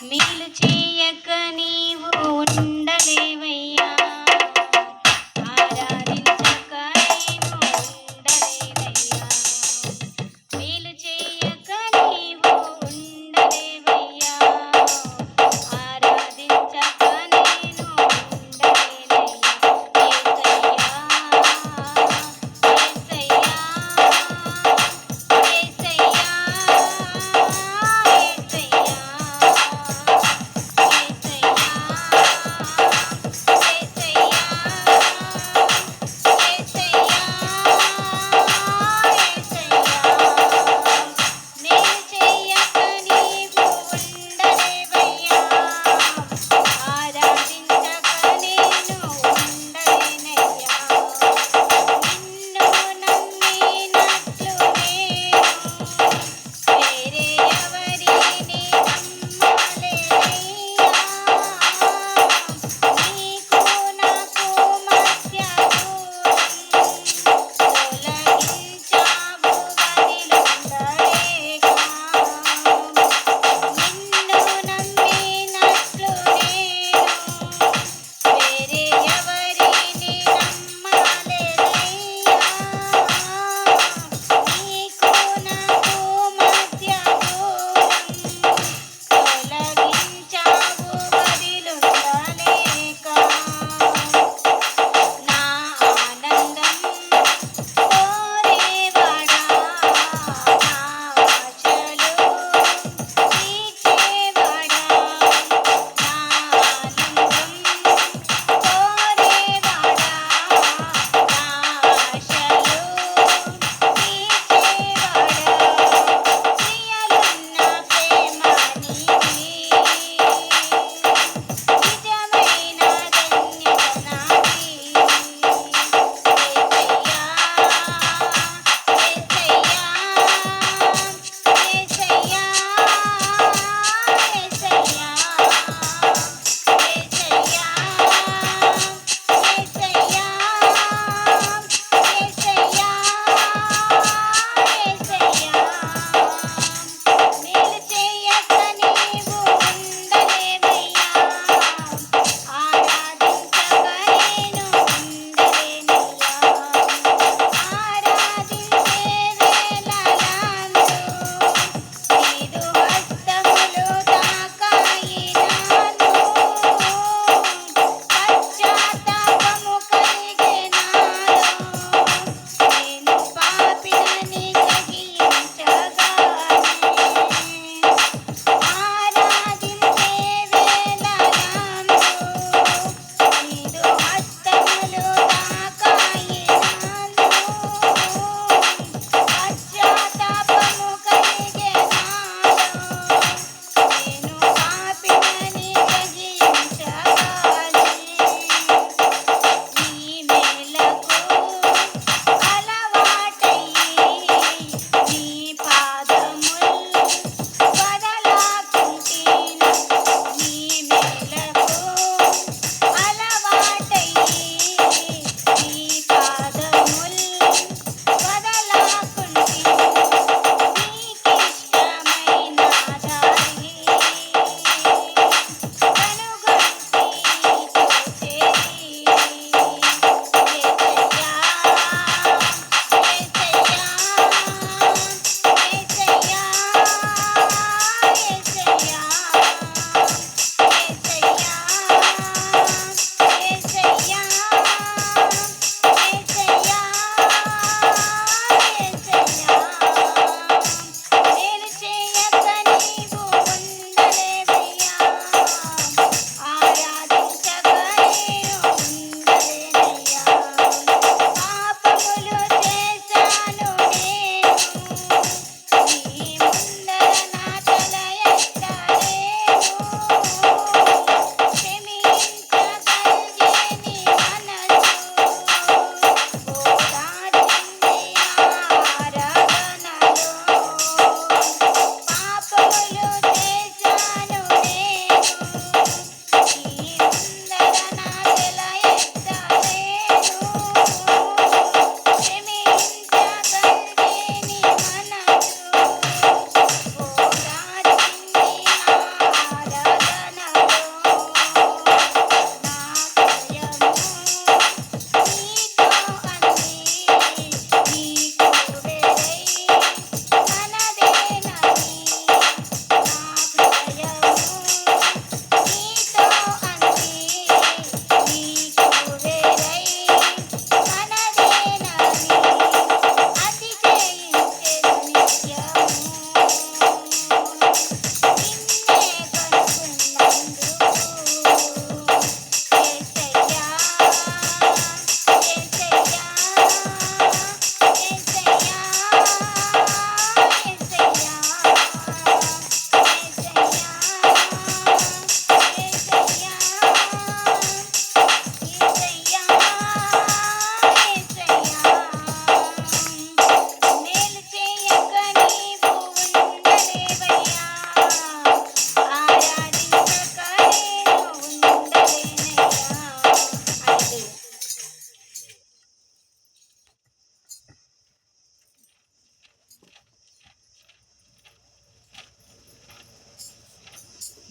మేలు చేయక నీవు ఉండలేవయ్యా, ఆరాధించక నేను ఉండలేనయ్యా.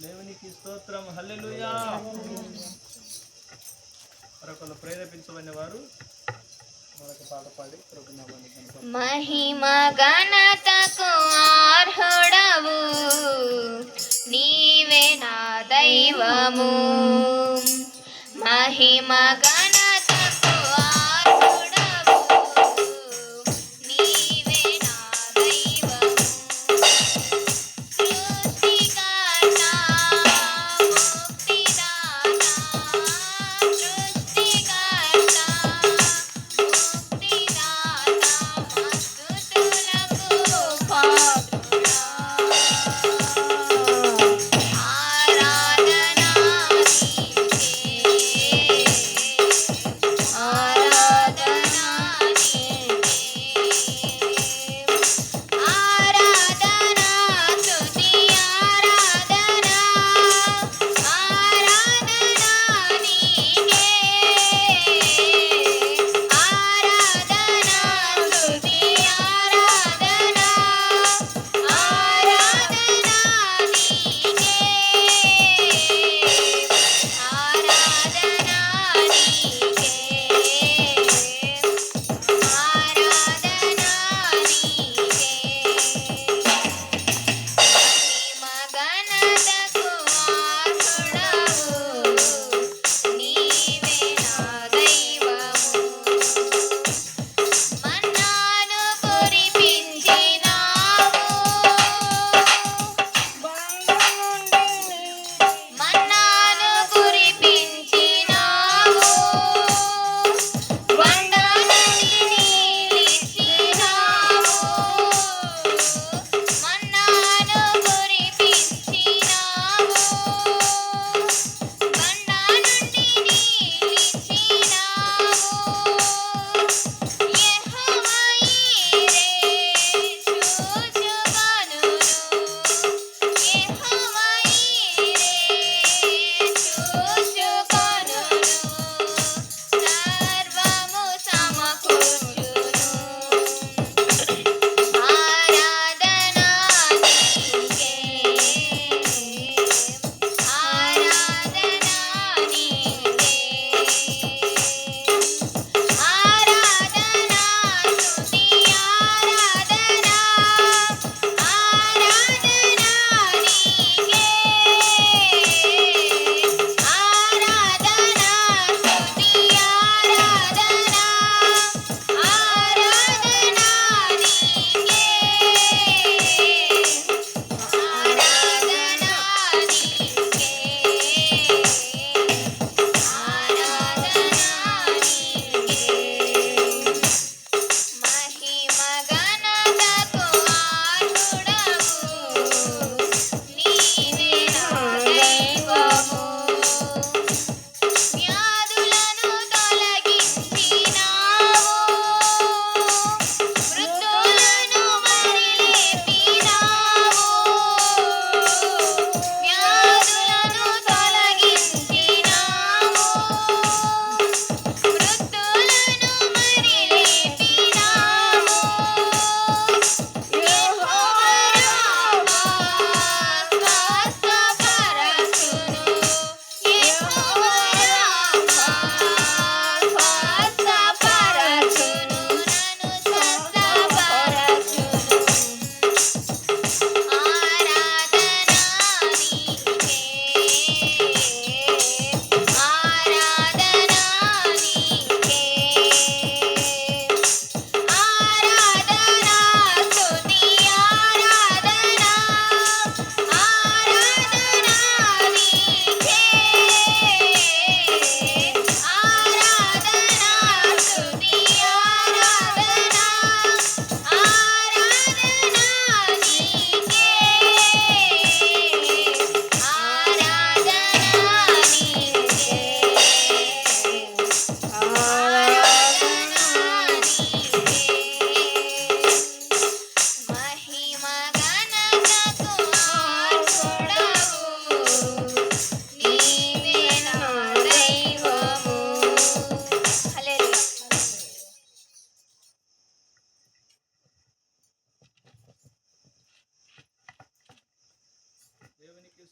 దేవునికి స్తోత్రం. హల్లెలూయా. మరొకరు ప్రేరేపించబడిన వారు మరొక పాట పాడి ప్రభునామాన్ని కనపరచండి. మహిమ ఘనతకు అర్హుడవు నీవే నా దైవము. మహిమ ఘనతకు అర్హుడవు నీవే నా దైవము. సృష్టికర్త ముక్తిదాత సృష్టికర్త ముక్తిదాత మస్తుతులకు పాత్రుడా. ఆరాధనా నీకే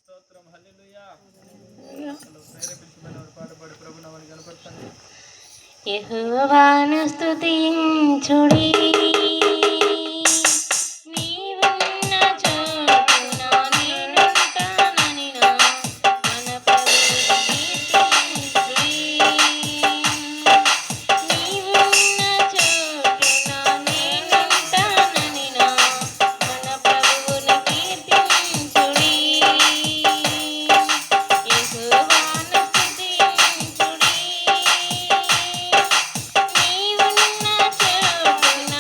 స్తోత్రం హల్లెలూయా. అసలు ప్రేరేపించబడిన వారు పాట పాడి ప్రభు నామని కనపరచండి. యెహోవాను స్తుతించుడి, నీవున్న చోటున నేనుంటానని మన ప్రభువును కీర్తించుడి. నీవున్న చోటున నేనుంటానని మన ప్రభువును కీర్తించుడి. యెహోవాను స్తుతించుడి, నీవున్న చోటున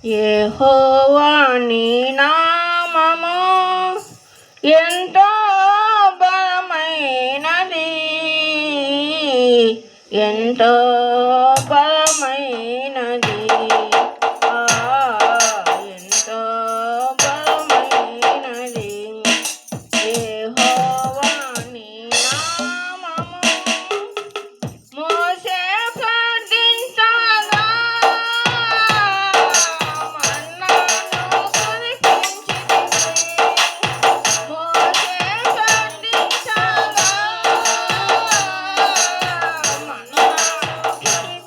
యెహోవా నీ నామము ఎంతో బలమైనది, ఎంతో బలమైనది, ఎంతో బలమైనది. యెహోవా నీ నామము మోషే ప్రార్థించగా మన్నాను కురిపించితివి. మోషే ప్రార్థించగా మన్నాను కురిపించితివి.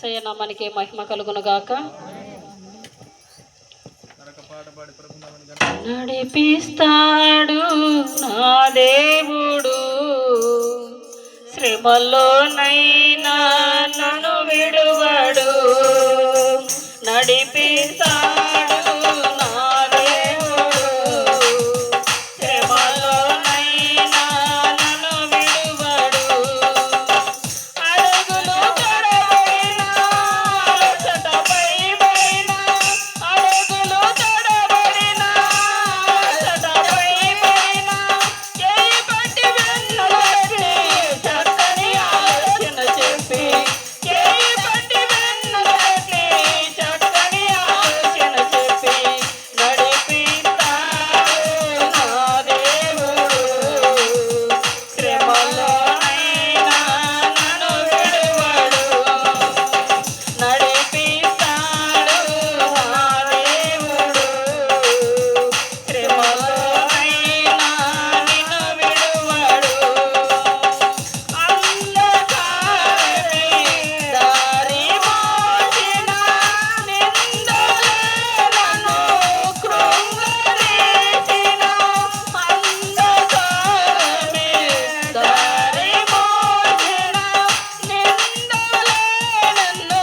యేసయ్య నామానికి మహిమ కలుగును గాక. మరొక పాట పాడి ప్రభునామాన్ని ఘనపరచండి. నడిపిస్తాడు నా దేవుడు, శ్రమలోనైనా నన్ను విడువడు. నడిపిస్తాడు నా దేవుడు, శ్రమలోనైనా నన్ను విడువడు. అడుగులు తడబడినా అలసటపై పడినా, అడుగులు తడబడినా అలసటపై పడినా, చేయి పట్టి వెన్నులకి చక్కని ఆలోచన చెప్పి, చేయి పట్టి వెన్నులకి చక్కని ఆలోచన చెప్పి నడిపిస్తాడు నా దేవుడు, శ్రమలోనైనా నన్ను విడువడు. నడిపిస్తాడు నా దేవుడు, శ్రమలోనైనా నిన్ను విడువడు. అంధకారమే దారి మోసిన, నిందలే నన్ను కృంగదీసిన. అంధకారమే దారి మోసిన, నిందలే నన్ను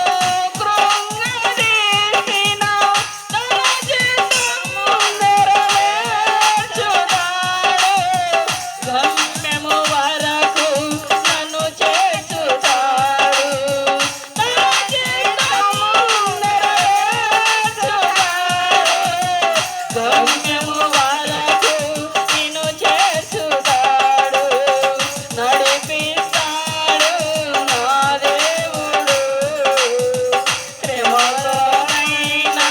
కృంగదీసిన. తన చిత్తము నెరవేర్చుతాడు, గమ్యము వరకు నన్ను చేర్చుతాడు. తన చిత్తము నెరవేర్చుతాడు, గమ్యము వరకు నిన్ను చేర్చుతాడు. నడిపిస్తాడు నా దేవుడు, శ్రమలోనైనా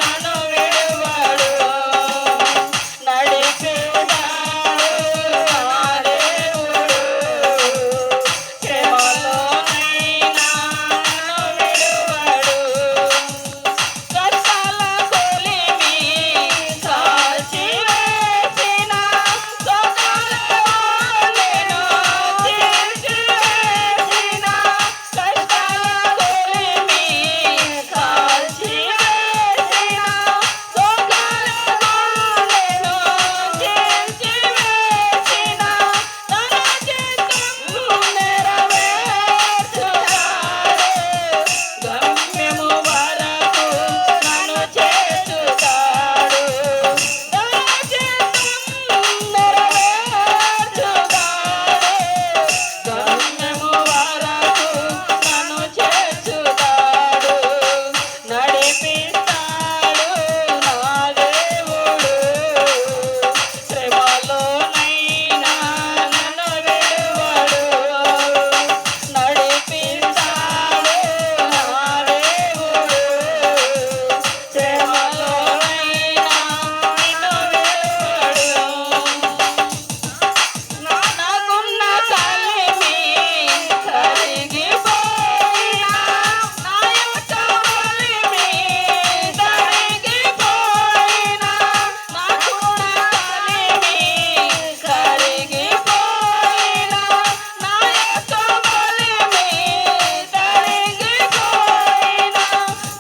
నన్ను విడువడు. నడిపిస్తాడు నా దేవుడు, శ్రమలోనైనా నన్ను విడువడు. కష్టాల కొలిమి కాల్చివేసిన, సొగలవాలెను తీర్చివేసిన. కష్టాల కొలిమి కాల్చివేసిన, సొగలవాలెను తీర్చివేసిన. తన చిత్తము నెరవేర్చుతాడు, గమ్యము వరకు నన్ను చేర్చుతాడు. తన చిత్తము నెరవేర్చుతాడు, గమ్యము వరకు నన్ను చేర్చుతాడు. నడిపిస్తాడు నా దేవుడు, శ్రమలోనైనా నన్ను విడువడు. నడిపిస్తాడు నా దేవుడు, శ్రమలోనైనా నిన్ను విడువడు. నాకున్న కలిమి కరిగిపోయినా, నా యొక్క బలిమి తరిగిపోయినా. నాకున్న కలిమి కరిగిపోయినా, నా యొక్క బలిమి తరిగిపోయినా.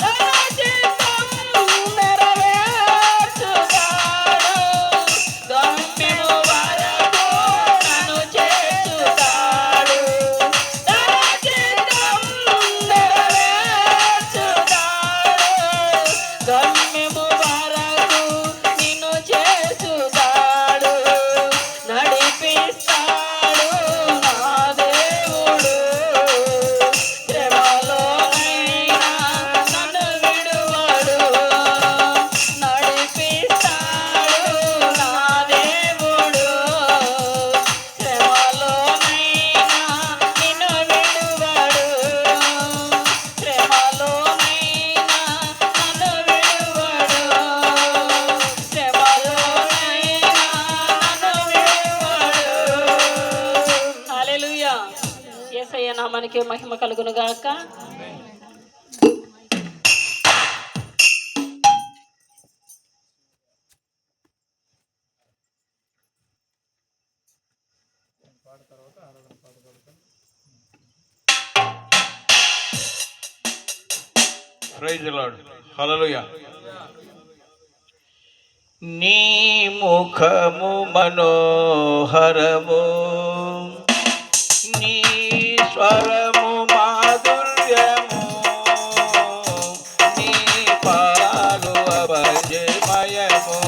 తన చిత్తము నెరవేర్చుతాడు, గమ్యము వరకు నన్ను చేర్చుతాడు. తన చిత్తము నెరవేర్చుతాడు, గమ్యము వరకు నిన్ను చేర్చుతాడు. నడిపిస్తాడు నా దేవుడు, శ్రమలోనైనా నన్ను విడువడు. నడిపిస్తాడు నా దేవుడు, శ్రమలోనైనా నిన్ను విడువడు. శ్రమలోనైనా నన్ను విడువడు. శ్రమలోనైనా నన్ను విడువడు. హల్లెలూయా. యేసయ్య నామానికి మహిమ కలుగును గాక. పాట తర్వాత ఆరాధన పాట పాడతాం. Praise the Lord. హల్లెలూయా. నీ ముఖము మనోహరము, నీ స్వరము మాధుర్యము, నీ పాలు అభయమయము.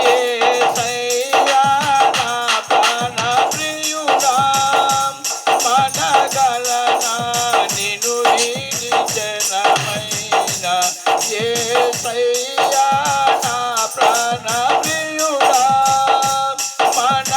యేసయ్యా నా ప్రాణ ప్రియుడా, మనగలనా నిన్ను జనమైన. యేసయ్యా నా ప్రాణ ప్రియుడా, మన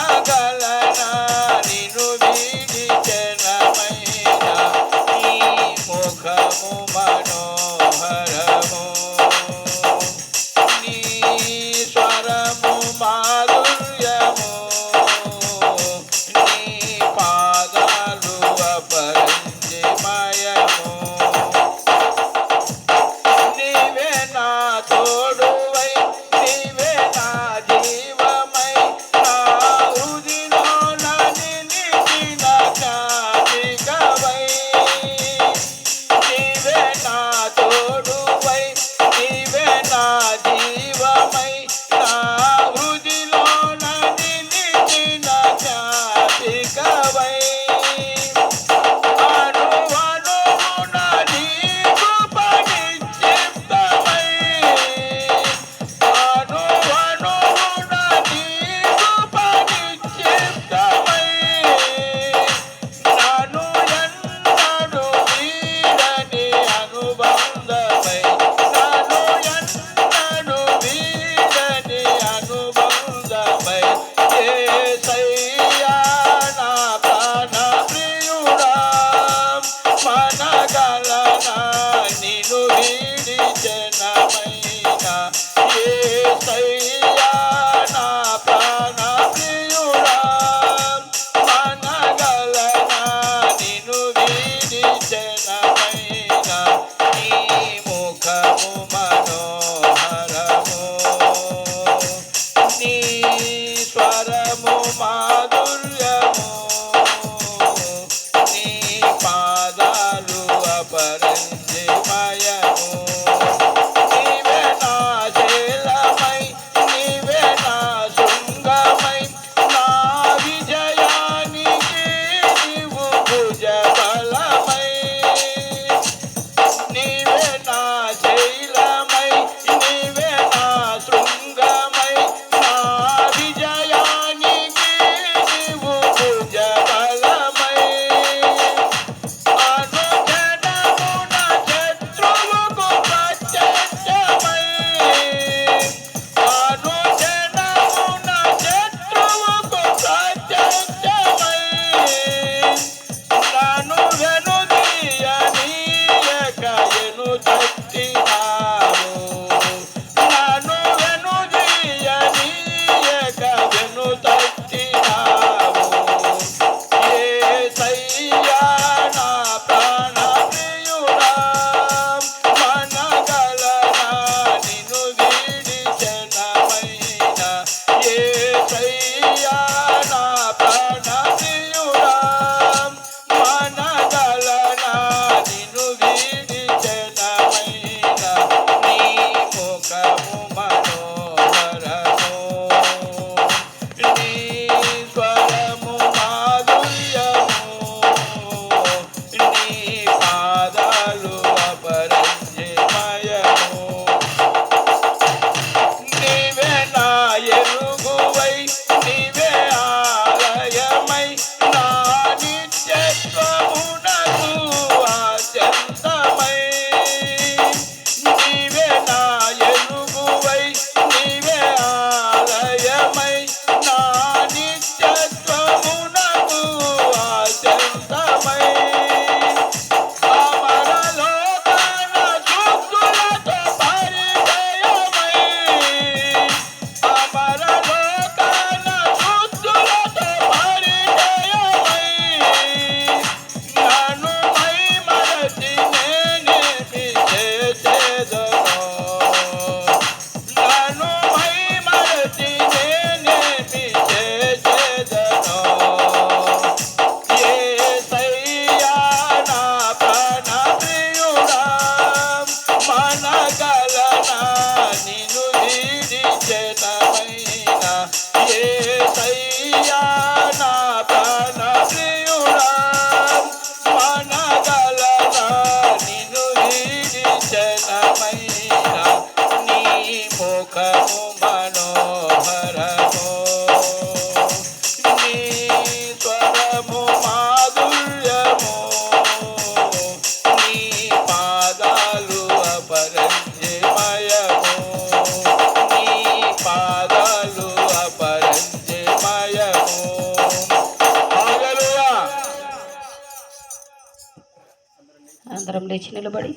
అందరం లేచి నిలబడి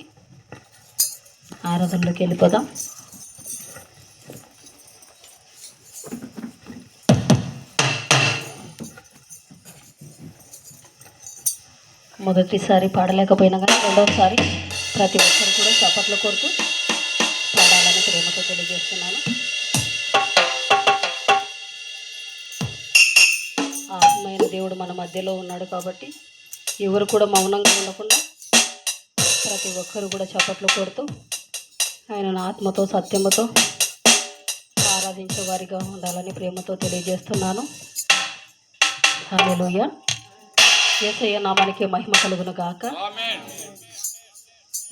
ఆరాధనలోకి వెళ్ళిపోదాం. మొదటిసారి పాడలేకపోయినా కానీ రెండవసారి ప్రతి ఒక్కరు కూడా చప్పట్లు కొడుతూ పాడాలని ప్రేమతో తెలియజేస్తున్నాను. ఆత్మైన దేవుడు మన మధ్యలో ఉన్నాడు కాబట్టి ఎవరు కూడా మౌనంగా ఉండకుండా ప్రతి ఒక్కరు కూడా చప్పట్లు కొడుతూ ఆయనను ఆత్మతో సత్యముతో ఆరాధించే వారిగా ఉండాలని ప్రేమతో తెలియజేస్తున్నాను. హల్లెలూయా. యేసయ్య నామానికి మహిమ కలుగును గాక.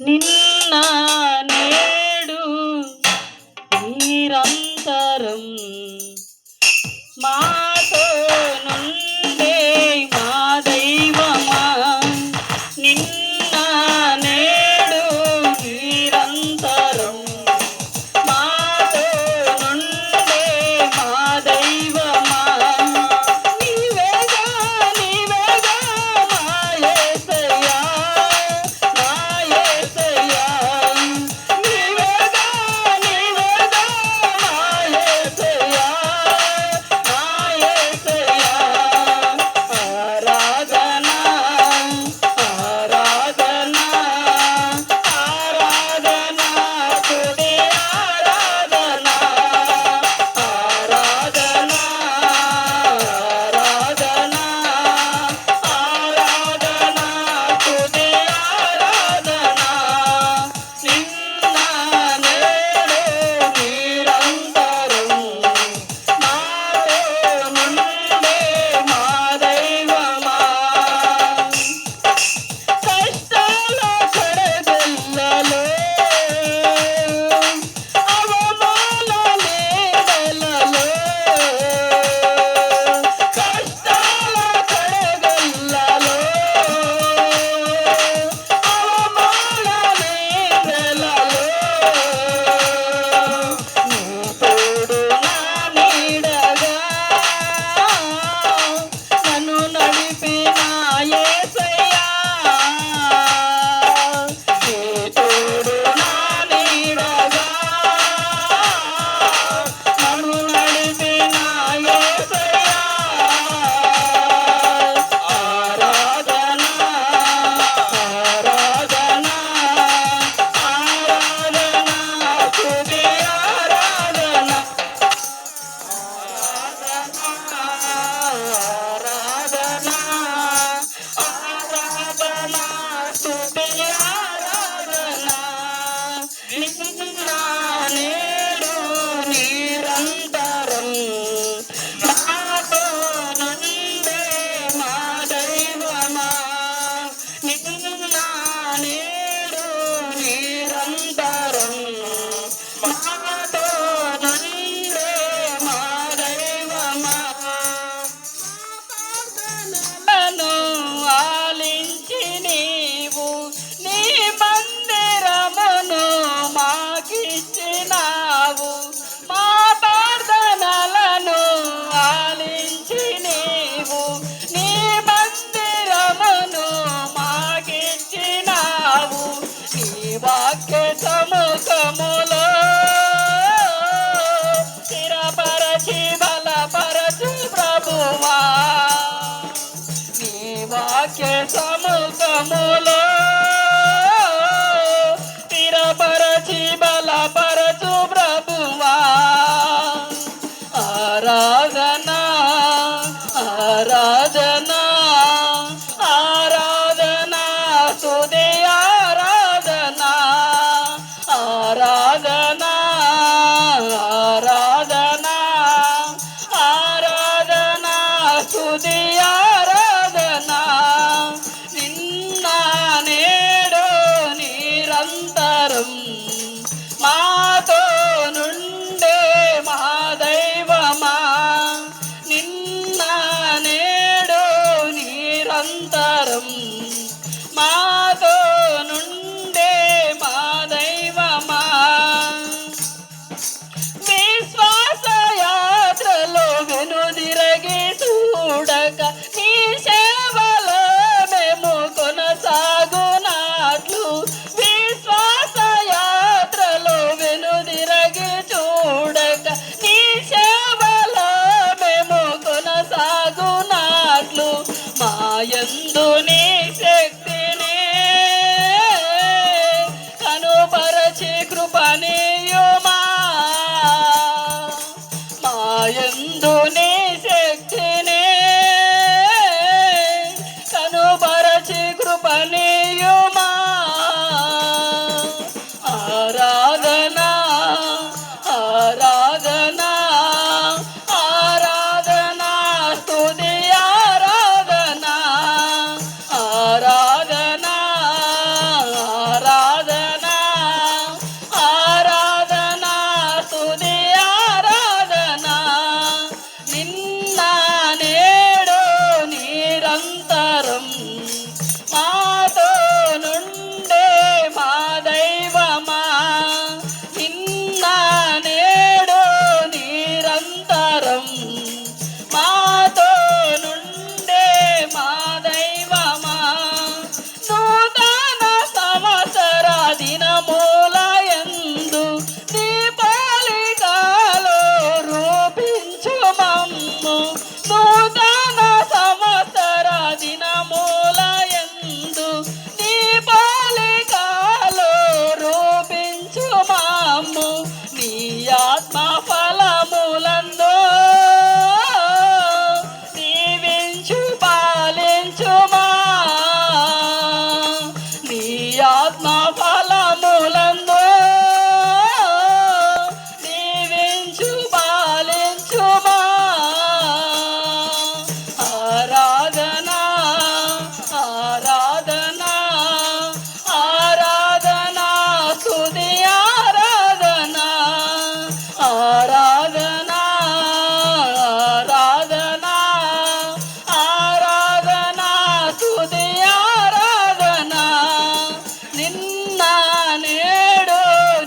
నిన్న నేడు నిరంతరం మాతో నుండే మా దైవమా. నిన్న నేడు నిరంతరం మాతో నుండే మా దైవమా. నీవేగా నీవేగా మా యేసయ్యా మా యేసయ్యా. నీవేగా నీవేగా మా యేసయ్యా మా యేసయ్యా. ఆరాధన ఆరాధన ఆరాధన స్తుతి ఆరాధన ఆరాధన ఆరాధన ఆరాధన స్తుతి ఆరాధన. నిన్న నేడు నిరంతరం మాతో నుండే మా దైవమా. కష్టాల కడగళ్ళలో అవమాన నీడలలో కష్టాల కడగళ్ళలో అవమాన నీడలలో నీ తోడు నా నీడగా నన్ను నడిపిన యేసయ్యా. నీ తోడు నా నీడగా నన్ను నడిపిన యేసయ్యా. ఆరాధన ఆరాధన ఆరాధన స్తుతి ఆరాధన ఆరాధన ఆరాధన స్తుతి ఆరాధన. నిన్న నేడు నిరంతరం మాతో నుండే మా దైవమా. నిన్న నేడు నిరంతరం మాతో నుండే మా దైవమా. నన్ను ఆలించి నీవు నీ మందిరమును మాకిచ్చినావు. మా ప్రార్థనలను ఆలించి నీవు నీ మందిరమును మాకిచ్చినావు. నీ వాక్య సముఖములో స్థిరపరచి బలపరచు ప్రభువా. నీ వాక్య సముఖములో స్థిరపరచి బలపరచు ప్రభువా. ఆరాధన ఆరాధన ఆరాధన స్తుతి ఆరాధన ఆరాధన ఆరాధన ఆరాధన స్తుతి ఆరాధన. నిన్న నేడు నిరంతరం మాతో నుండే మా దైవమా. నిన్న నేడు నిరంతరం మాతో నుండే మా దైవమా. విశ్వాస యాత్రలో వెనుదిరగి చూడక యందు నీ శక్తిని కనుపరచి కృపనీయుమా మా యందు నీ శక్తిని కనుపరచి కృపనీయుమా ఆరాధనా ఆరాధనా ఆరాధనా స్తుతి ఆరాధనా ఆరాధనా ఆరాధనా ఆరాధనా స్తుతి ఆరాధనా నిన్న నేడు నిరంతరం మాతో నుండే మా దైవమా నిన్న నేడు నిరంతరం మాతో నుండే మా దైవమా నూతన సంవత్సర దినమూలయందు దీపాలికలో రూపించు మమ్ము నూతన సంవత్సర దినమూలయందు దీపాలికలో రూపించు మమ్ము నీ ఆత్మ ఫలములందు దీవించు పాలించుమా నీ ఆత్మ ఫలములందు దీవించు పాలించుమా ఆరాధనా ఆరాధనా ఆరాధనా స్తుతి ఆరాధనా ఆరాధనా ఆరాధనా ఆరాధనా స్తుతి ఆరాధనా నిన్న నేడు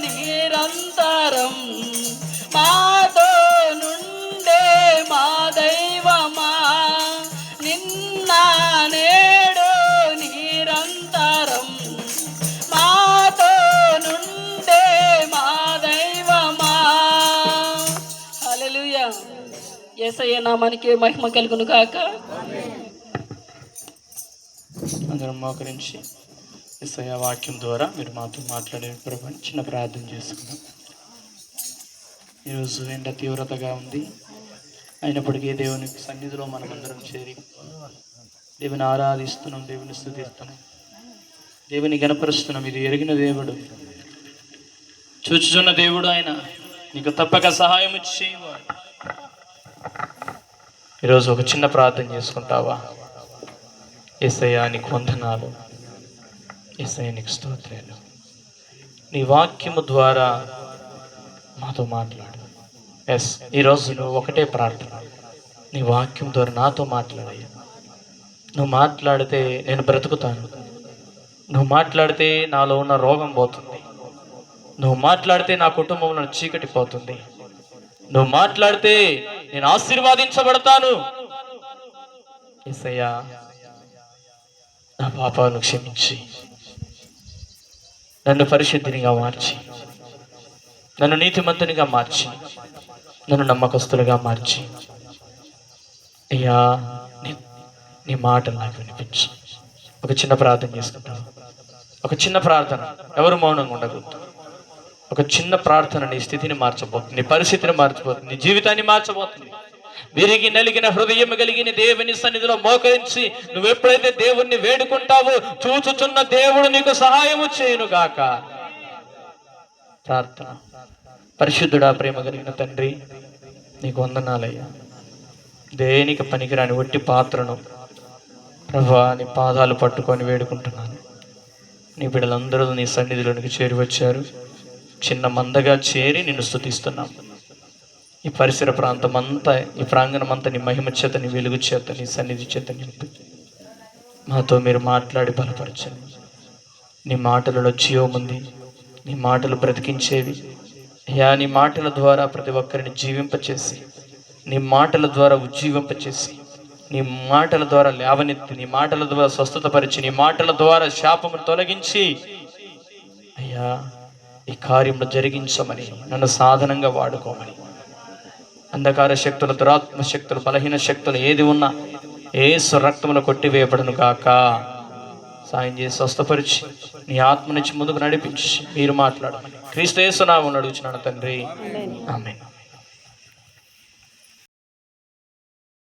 నిరంతరం మాతో నుండే మా దైవమా నిన్న నేడు నిరంతరం మాతో నుండే మా దైవమా హల్లెలూయా యేసయ్య నామానికి మహిమ కలుగును గాక అందరం మోకరించి యేసయ్య వాక్యం ద్వారా మీరు మాతో మాట్లాడే ప్రభు చిన్న ప్రార్థన చేసుకుందాం. ఈరోజు ఎండ తీవ్రతగా ఉంది, అయినప్పటికీ దేవుని సన్నిధిలో మనమందరం చేరి దేవుని ఆరాధిస్తున్నాం, దేవుని స్తుతిస్తున్నాం, దేవుని గణపరుస్తున్నాం. ఇది ఎరిగిన దేవుడు, చూచుచున్న దేవుడు ఆయన, నీకు తప్పక సహాయం చేయవాడు. ఈరోజు ఒక చిన్న ప్రార్థన చేసుకుంటావా? యేసయ్యా నీకు వందనాలు, యేసయ్యా నీకు స్తోత్రాలు. నీ వాక్యము ద్వారా మాతో మాట్లాడు. ఎస్, ఈరోజు నువ్వు ఒకటే ప్రార్థన, నీ వాక్యం ద్వారా నాతో మాట్లాడయ్యా. నువ్వు మాట్లాడితే నేను బ్రతుకుతాను, నువ్వు మాట్లాడితే నాలో ఉన్న రోగం పోతుంది, నువ్వు మాట్లాడితే నా కుటుంబంలో చీకటి పోతుంది, నువ్వు మాట్లాడితే నేను ఆశీర్వాదించబడతాను. యేసయ్యా నా పాపాలను క్షమించి నన్ను పరిశుద్ధినిగా మార్చి, నన్ను నీతిమంతునిగా మార్చి, నన్ను నమ్మకస్తులుగా మార్చి, అయ్యా నీ మాటలు నాకు వినిపించు. ఒక చిన్న ప్రార్థన చేసుకుంటాను, ఒక చిన్న ప్రార్థన. ఎవరు మౌనంగా ఉండకూడదు. ఒక చిన్న ప్రార్థన నీ స్థితిని మార్చబోతుంది, నీ పరిస్థితిని మార్చబోతుంది, నీ జీవితాన్ని మార్చబోతుంది. విరిగి నలిగిన హృదయం కలిగిన దేవుని సన్నిధిలో మోకరించి నువ్వు ఎప్పుడైతే దేవుణ్ణి వేడుకుంటావో చూచుచున్న దేవుడు నీకు సహాయము చేయును గాక. ప్రార్థన. పరిశుద్ధుడా, ప్రేమ కలిగిన తండ్రి, నీకు వందనాలయ్యా. దేనికి పనికిరాని ఒట్టి పాత్రను ప్రభా నీ పాదాలు పట్టుకొని వేడుకుంటున్నాను. నీ బిడ్డలందరూ నీ సన్నిధిలోనికి చేరి వచ్చారు. చిన్న మందగా చేరి నిన్ను స్తుతిస్తున్నాం. ఈ పరిసర ప్రాంతం అంతా, ఈ ప్రాంగణం అంతా నీ మహిమ చేత, నీ వెలుగు చేత, నీ సన్నిధి చేత నింపి మాతో మీరు మాట్లాడి బలపరచండి. నీ మాటలలో జీవం ఉంది, నీ మాటలు బ్రతికించేవి అయ్యా. నీ మాటల ద్వారా ప్రతి ఒక్కరిని జీవింపచేసి, నీ మాటల ద్వారా ఉజ్జీవింపచేసి, నీ మాటల ద్వారా లేవనెత్తి, నీ మాటల ద్వారా స్వస్థతపరిచి, నీ మాటల ద్వారా శాపమును తొలగించి అయ్యా ఈ కార్యములు జరిగించమని, నన్ను సాధనంగా వాడుకోమని. అంధకార శక్తులు, దురాత్మ శక్తులు, బలహీన శక్తులు ఏది ఉన్నా యేసు రక్తమును కొట్టివేయబడును గాక. సాయం చేసి స్వస్థపరిచి నీ ఆత్మనిచ్చి ముందుకు నడిపించి మీరు మాట్లాడమని క్రీస్తు యేసు నామమున అడుగుచున్నాను తండ్రి. ఆమేన్.